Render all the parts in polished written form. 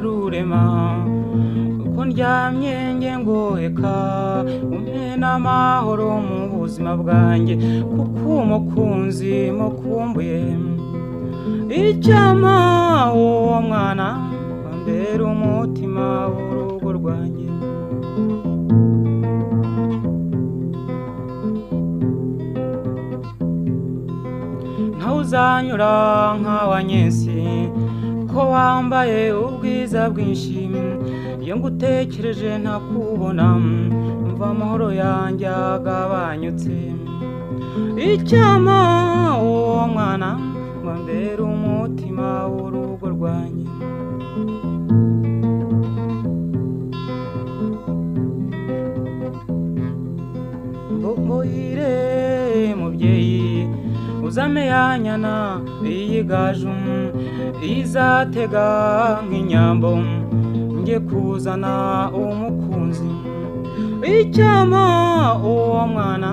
rurema uko ndyamye nge ngoheka umpe n'amahoro mu buzima bwanjye kuko umukunzi mukumbuye icyama uwo mwana wambera umutima w'urugo rwanjye ntawuzanyura nkawa nyensi ko wambaye ubwiza bwinshi iyo ngutekereje ntakubona mva amahoro yanjye agabanyutse icyama uwo mwana wambera umutima w'urugo rwanjye mbohire mubyeyi uzame yanyana iyigaju izatega nk'inyambo nge kuzana umukunzi icyama uwo mwana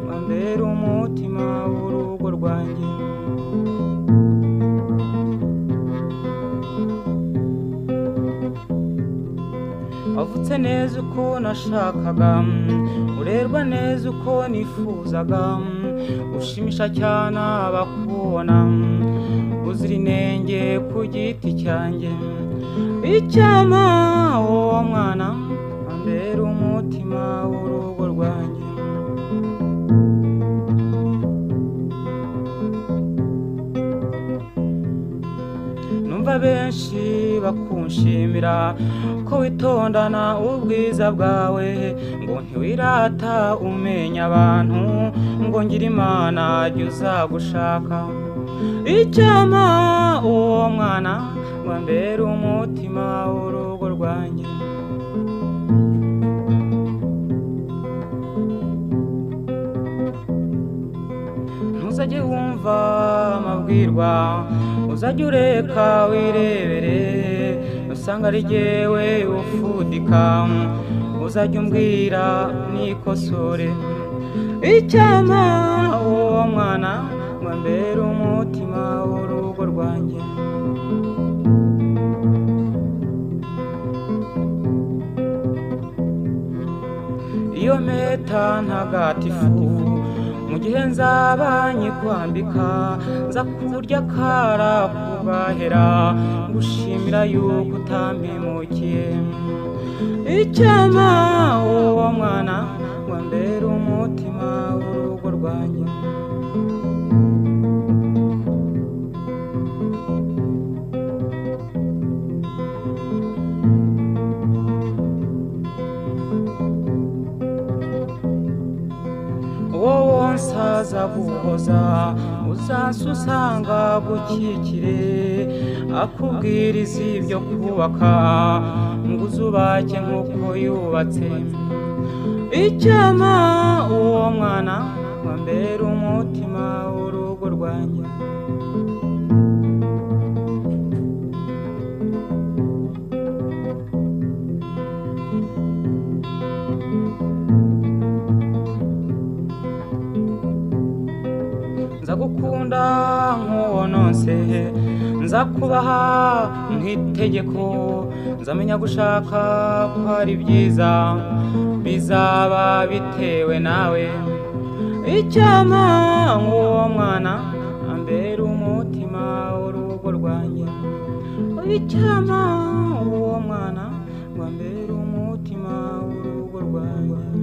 wambera umutima w'urugo rwanjye wavutse neza uko nashakaga urerwa neza uko nifuzaga ushimisha cyane abakubona uzira inenge ku giti cyanjye icyama uwo mwana wambera umutima w'urugo rwanjye numva benshi bakunshimira ko witondana ubwiza bwawe ngo ntiwirata umenya abantu ngo ngira imana jya uzagushaka icyama uwo mwana wambera umutima w'urugo rwanjye ntuzajye wumva amabwirwa uzajya ureka wirebere usanga ari jyewe ufudika uzajya umbwira nikosore icyama uwo mwana wambera umutima w'urugo rwanjye iyo mpeta ntagatifu mu gihe nzaba nyikwambika nza kurya kara kubahera ngushimira yuko utampemukiye icyama uwo mwana wambera umutima w'urugo rwanjye wowe nsaza guhoza uzansusanga gukikire akubwiriza ibyo kubaka ngo uzubake nk'uko yubatse icyama uwo mwana wambera umutima w'urugo rwanjye nzagukunda nk'uwononse nzakubaha nk'itegeko nzamenya gushaka ko ari byiza bizaba bitewe nawe icyama nk'uwo mwana ambera umutima w'urugo rwanjye icyama uwo mwana wambera umutima w'urugo rwanjye